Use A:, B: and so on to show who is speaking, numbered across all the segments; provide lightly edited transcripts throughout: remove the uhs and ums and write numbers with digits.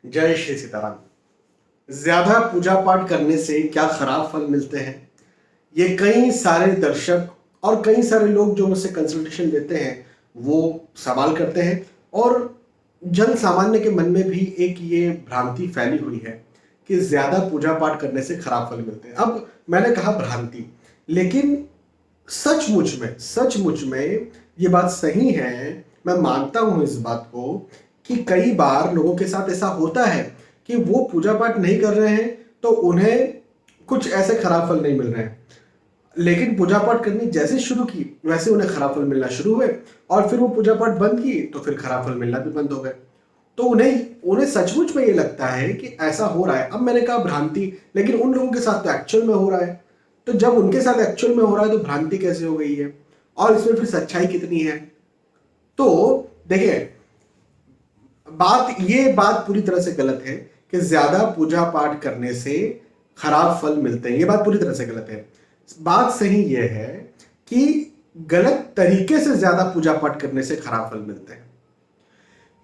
A: जय श्री सीताराम। ज्यादा पूजा पाठ करने से क्या खराब फल मिलते हैं, ये कई सारे दर्शक और कई सारे लोग जो मुझसे कंसल्टेशन लेते हैं वो सवाल करते हैं। और जन सामान्य के मन में भी एक ये भ्रांति फैली हुई है कि ज्यादा पूजा पाठ करने से खराब फल मिलते हैं। अब मैंने कहा भ्रांति, लेकिन सचमुच में ये बात सही है। मैं मानता हूं इस बात को कि कई बार लोगों के साथ ऐसा होता है कि वो पूजा पाठ नहीं कर रहे हैं तो उन्हें कुछ ऐसे खराब फल नहीं मिल रहे हैं, लेकिन पूजा पाठ करनी जैसे शुरू की वैसे उन्हें खराब फल मिलना शुरू हुए, और फिर वो पूजा पाठ बंद की तो फिर खराब फल मिलना भी बंद हो गए। तो उन्हें उन्हें सचमुच में ये लगता है कि ऐसा हो रहा है। अब मैंने कहा भ्रांति, लेकिन उन लोगों के साथ तो एक्चुअल में हो रहा है। तो जब उनके साथ एक्चुअल में हो रहा है तो भ्रांति कैसे हो गई है, और इसमें फिर सच्चाई कितनी है? तो देखिए, ये बात पूरी तरह से गलत है कि ज्यादा पूजा पाठ करने से खराब फल मिलते हैं। ये बात पूरी तरह से गलत है। बात सही यह है कि गलत तरीके से ज्यादा पूजा पाठ करने से खराब फल मिलते हैं।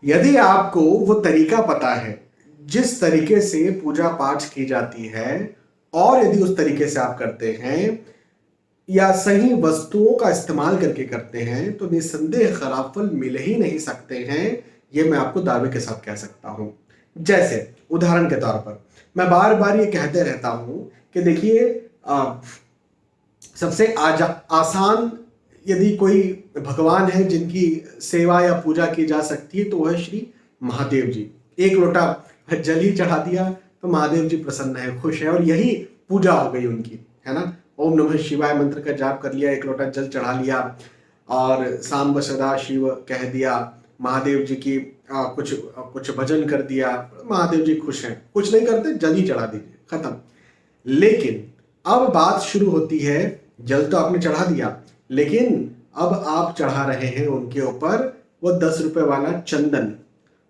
A: यदि आपको वो तरीका पता है जिस तरीके से पूजा पाठ की जाती है, और यदि उस तरीके से आप करते हैं या सही वस्तुओं का इस्तेमाल करके करते हैं, तो निस्संदेह खराब फल मिल ही नहीं सकते हैं। ये मैं आपको दावे के साथ कह सकता हूं। जैसे उदाहरण के तौर पर मैं बार बार ये कहते रहता हूं कि देखिए, सबसे आसान यदि कोई भगवान है जिनकी सेवा या पूजा की जा सकती है तो वह श्री महादेव जी। एक लोटा जल ही चढ़ा दिया तो महादेव जी प्रसन्न है, खुश है, और यही पूजा हो गई उनकी, है ना। ओम नमः शिवाय मंत्र का जाप कर लिया, एक लोटा जल चढ़ा लिया और सांब सदा शिव कह दिया, महादेव जी की कुछ भजन कर दिया, महादेव जी खुश हैं। कुछ नहीं करते, जल ही चढ़ा दीजिए, खत्म। लेकिन अब बात शुरू होती है, जल तो आपने चढ़ा दिया, लेकिन अब आप चढ़ा रहे हैं उनके ऊपर वो 10 रुपए वाला चंदन।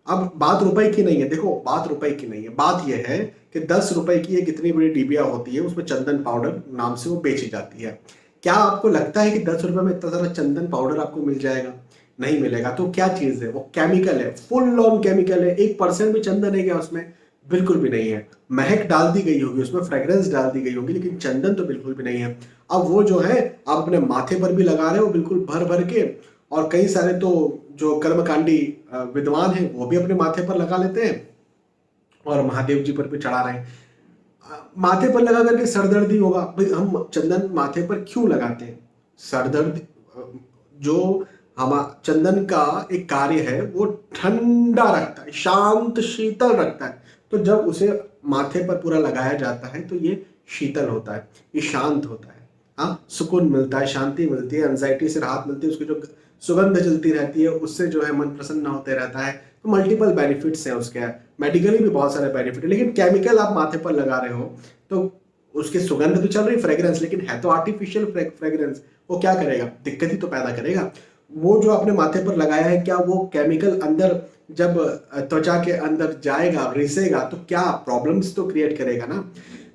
A: अब बात रुपए की नहीं है, देखो बात रुपए की नहीं है, बात यह है कि 10 रुपए की एक इतनी बड़ी डिबिया होती है, उसमें चंदन पाउडर नाम से वो बेची जाती है। क्या आपको लगता है कि 10 रुपए में इतना सारा चंदन पाउडर आपको मिल जाएगा? नहीं मिलेगा। तो क्या चीज है वो? केमिकल है, फुल ऑन केमिकल है। 1% भी चंदन है क्या उसमें? बिल्कुल भी नहीं है। महक डाल दी गई होगी उसमें, फ्रेग्रेंस डाल दी गई होगी, लेकिन चंदन तो बिल्कुल भी नहीं है। अब वो जो है आप अपने माथे पर भी लगा रहे हो बिल्कुल भर भर के, और कई सारे तो जो कर्मकांडी विद्वान हैं वो भी अपने माथे पर लगा लेते हैं और महादेव जी पर भी चढ़ा रहे हैं। माथे पर लगा करके सरदर्दी होगा। भाई हम चंदन माथे पर क्यों लगाते हैं? सरदर्द जो हम चंदन का एक कार्य है वो ठंडा रखता है, शांत शीतल रखता है। तो जब उसे माथे पर पूरा लगाया जाता है तो ये शीतल होता है, ये शांत होता है। हाँ, सुकून मिलता है, शांति मिलती है, एंजाइटी से राहत मिलती है, उसकी जो सुगंध चलती रहती है उससे जो है मन प्रसन्न होते रहता है। तो मल्टीपल बेनिफिट्स हैं उसके, मेडिकली भी बहुत सारे बेनिफिट है। लेकिन केमिकल आप माथे पर लगा रहे हो तो उसकी सुगंध तो चल रही, फ्रेग्रेंस, लेकिन है तो आर्टिफिशियल फ्रेग्रेंस। वो क्या करेगा? दिक्कत ही तो पैदा करेगा। वो जो आपने माथे पर लगाया है, क्या वो केमिकल अंदर जब त्वचा के अंदर जाएगा, रिसेगा, तो क्या प्रॉब्लम्स तो क्रिएट करेगा ना।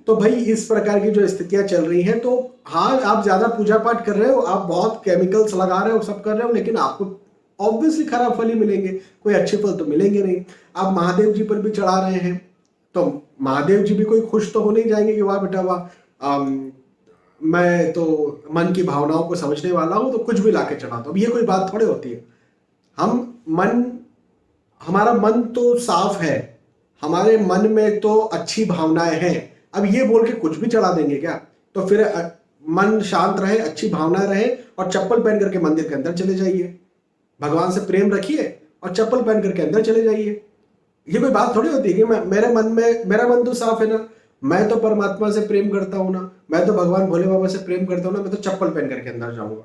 A: तो भाई इस प्रकार की जो स्थितियां चल रही हैं, तो हाँ, आप ज्यादा पूजा पाठ कर रहे हो, आप बहुत केमिकल्स लगा रहे हो, सब कर रहे हो, लेकिन आपको ऑब्वियसली खराब फल ही मिलेंगे, कोई अच्छे फल तो मिलेंगे नहीं। आप महादेव जी पर भी चढ़ा रहे हैं तो महादेव जी भी कोई खुश तो हो नहीं जाएंगे कि वाह बेटा वाह, मैं तो मन की भावनाओं को समझने वाला हूं तो कुछ भी लाके चढ़ाता हूं। ये कोई बात थोड़ी होती है। हमारा मन तो साफ है, हमारे मन में तो अच्छी भावनाएं हैं। अब ये बोल के कुछ भी चढ़ा देंगे क्या? तो फिर मन शांत रहे, अच्छी भावना रहे, और चप्पल पहन करके मंदिर के अंदर चले जाइए, भगवान से प्रेम रखिए और चप्पल पहन करके अंदर चले जाइए। ये कोई बात थोड़ी होती है कि मेरा मन तो साफ है ना, मैं तो परमात्मा से प्रेम करता हूं ना, मैं तो भगवान भोले बाबा से प्रेम करता हूं ना, मैं तो चप्पल पहन करके अंदर जाऊंगा।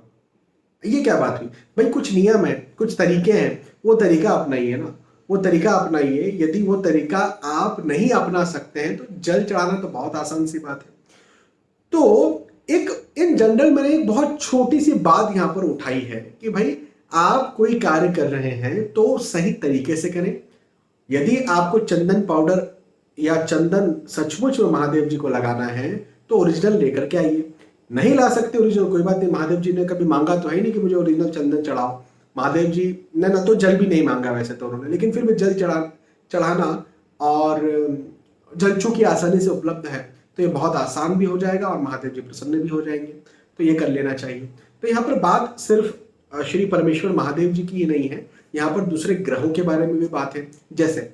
A: ये क्या बात हुई? भाई कुछ नियम है, कुछ तरीके हैं, वो तरीका अपनाइए ना, वो तरीका अपनाइए। यदि वो तरीका आप नहीं अपना सकते हैं तो जल चढ़ाना तो बहुत आसान सी बात है। तो एक इन जनरल मैंने एक बहुत छोटी सी बात यहां पर उठाई है कि भाई आप कोई कार्य कर रहे हैं तो सही तरीके से करें। यदि आपको चंदन पाउडर या चंदन सचमुच में महादेव जी को लगाना है तो ओरिजिनल लेकर के आइए। नहीं ला सकते ओरिजिनल, कोई बात नहीं, महादेव जी ने कभी मांगा तो है नहीं कि मुझे ओरिजिनल चंदन चढ़ाओ। महादेव जी ने ना तो जल भी नहीं मांगा वैसे तो उन्होंने, लेकिन फिर भी जल चढ़ाना और जल चूंकि आसानी से उपलब्ध है तो ये बहुत आसान भी हो जाएगा और महादेव जी प्रसन्न भी हो जाएंगे, तो ये कर लेना चाहिए। तो यहाँ पर बात सिर्फ श्री परमेश्वर महादेव जी की ही नहीं है, यहाँ पर दूसरे ग्रहों के बारे में भी बात है। जैसे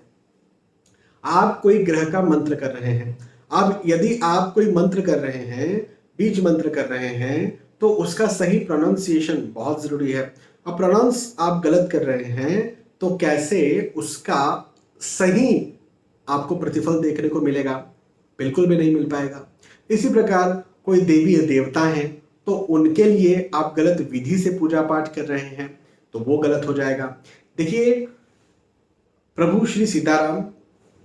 A: आप कोई ग्रह का मंत्र कर रहे हैं, अब यदि आप कोई मंत्र कर रहे हैं, बीज मंत्र कर रहे हैं, तो उसका सही प्रोनाउंसिएशन बहुत जरूरी है। अब प्रोनाउंस आप गलत कर रहे हैं तो कैसे उसका सही आपको प्रतिफल देखने को मिलेगा? बिल्कुल भी नहीं मिल पाएगा। इसी प्रकार कोई देवी या देवता हैं तो उनके लिए आप गलत विधि से पूजा पाठ कर रहे हैं तो वो गलत हो जाएगा। देखिए, प्रभु श्री सीताराम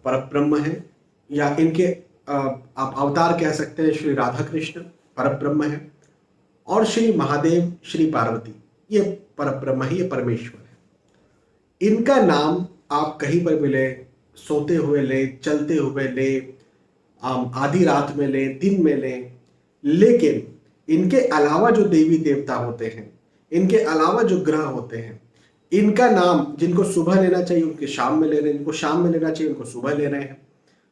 A: परब्रह्म है, या इनके आप अवतार कह सकते हैं श्री राधा कृष्ण परब्रह्म है, और श्री महादेव श्री पार्वती ये परब्रह्म है, ये परमेश्वर है। इनका नाम आप कहीं पर भी ले, सोते हुए ले, चलते हुए ले, आधी रात में ले, दिन में ले, लेकिन इनके अलावा जो देवी देवता होते हैं, इनके अलावा जो ग्रह होते हैं, इनका नाम जिनको सुबह लेना चाहिए उनके शाम में ले रहे हैं, जिनको शाम में लेना चाहिए उनको सुबह ले रहे हैं।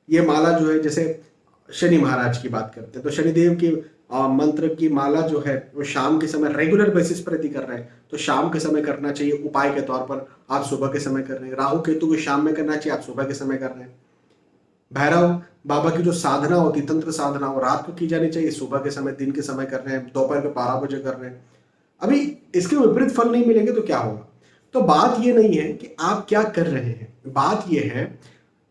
A: ये माला जो है, जैसे शनि महाराज की बात करते हैं तो शनिदेव की मंत्र की माला जो है वो शाम के समय रेगुलर बेसिस पर यदि कर रहे हैं तो शाम के समय करना चाहिए उपाय के तौर पर, आप सुबह के समय कर रहे हैं। राहु केतु को शाम में करना चाहिए, आप सुबह के समय कर रहे हैं। भैरव बाबा की जो साधना होती, तंत्र साधना, वो रात को की जानी चाहिए, सुबह के समय, दिन के समय कर रहे हैं, दोपहर के 12 बजे कर रहे हैं। अभी इसके विपरीत फल नहीं मिलेंगे तो क्या होगा? तो बात ये नहीं है कि आप क्या कर रहे हैं, बात ये है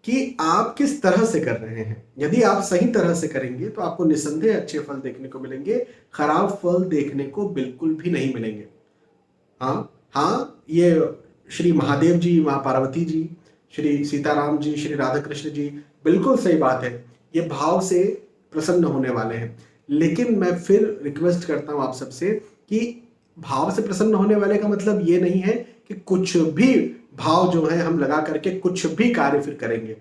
A: कि आप किस तरह से कर रहे हैं। यदि आप सही तरह से करेंगे तो आपको निस्संदेह अच्छे फल देखने को मिलेंगे, खराब फल देखने को बिल्कुल भी नहीं मिलेंगे। हाँ, ये श्री महादेव जी, माँ पार्वती जी, श्री सीताराम जी, श्री राधा कृष्ण जी, बिल्कुल सही बात है, ये भाव से प्रसन्न होने वाले हैं। लेकिन मैं फिर रिक्वेस्ट करता हूं आप सबसे कि भाव से प्रसन्न होने वाले का मतलब ये नहीं है कि कुछ भी भाव जो है हम लगा करके कुछ भी कार्य फिर करेंगे।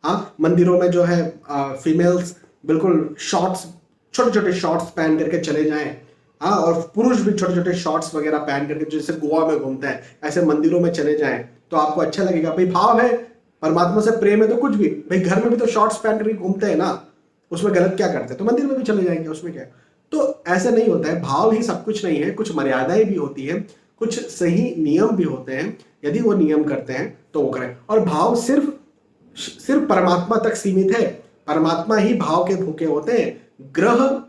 A: हाँ, मंदिरों में जो है फीमेल्स बिल्कुल शॉर्ट्स, छोटे छोटे शॉर्ट्स पहन करके चले जाएं, हाँ, और पुरुष भी छोटे छोटे शॉर्ट्स वगैरह पहन करके जैसे गोवा में घूमते हैं ऐसे मंदिरों में चले जाएं तो आपको अच्छा लगेगा। भाई भाव है, परमात्मा से प्रेम है तो कुछ भी, भाई घर में भी तो शॉर्ट्स पहन करके घूमते हैं ना, उसमें गलत क्या करते हैं? तो मंदिर में भी चले जाएंगे, उसमें क्या है? तो ऐसा नहीं होता है, भाव ही सब कुछ नहीं है, कुछ मर्यादाएं भी होती है, कुछ सही नियम भी होते हैं। यदि वो नियम करते हैं तो वो करें। और भाव सिर्फ परमात्मा तक सीमित है, परमात्मा ही भाव के भूखे होते हैं। ग्रह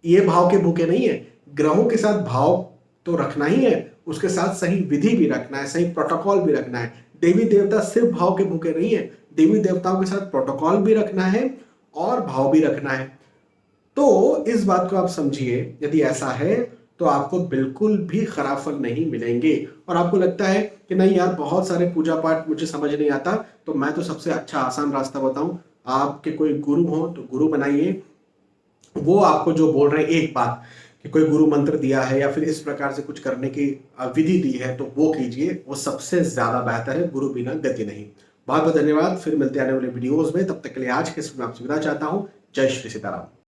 A: ये भाव के भूखे नहीं है, ग्रहों के साथ भाव तो रखना ही है, उसके साथ सही विधि भी रखना है, सही प्रोटोकॉल भी रखना है। देवी देवता सिर्फ भाव के भूखे नहीं है, देवी देवताओं के साथ प्रोटोकॉल भी रखना है और भाव भी रखना है। तो इस बात को आप समझिए, यदि ऐसा है तो आपको बिल्कुल भी खराब फल नहीं मिलेंगे। और आपको लगता है कि नहीं यार, बहुत सारे पूजा पाठ मुझे समझ नहीं आता, तो मैं तो सबसे अच्छा आसान रास्ता बताऊं, आपके कोई गुरु हो तो गुरु बनाइए। वो आपको जो बोल रहे हैं एक बात कि कोई गुरु मंत्र दिया है या फिर इस प्रकार से कुछ करने की विधि दी है तो वो कीजिए, वो सबसे ज्यादा बेहतर है, गुरु बिना गति नहीं। बहुत बहुत धन्यवाद, फिर मिलते आने वाले वीडियोस में, तब तक के लिए आज के समय आपसे विदा चाहता हूं। जय श्री सीताराम।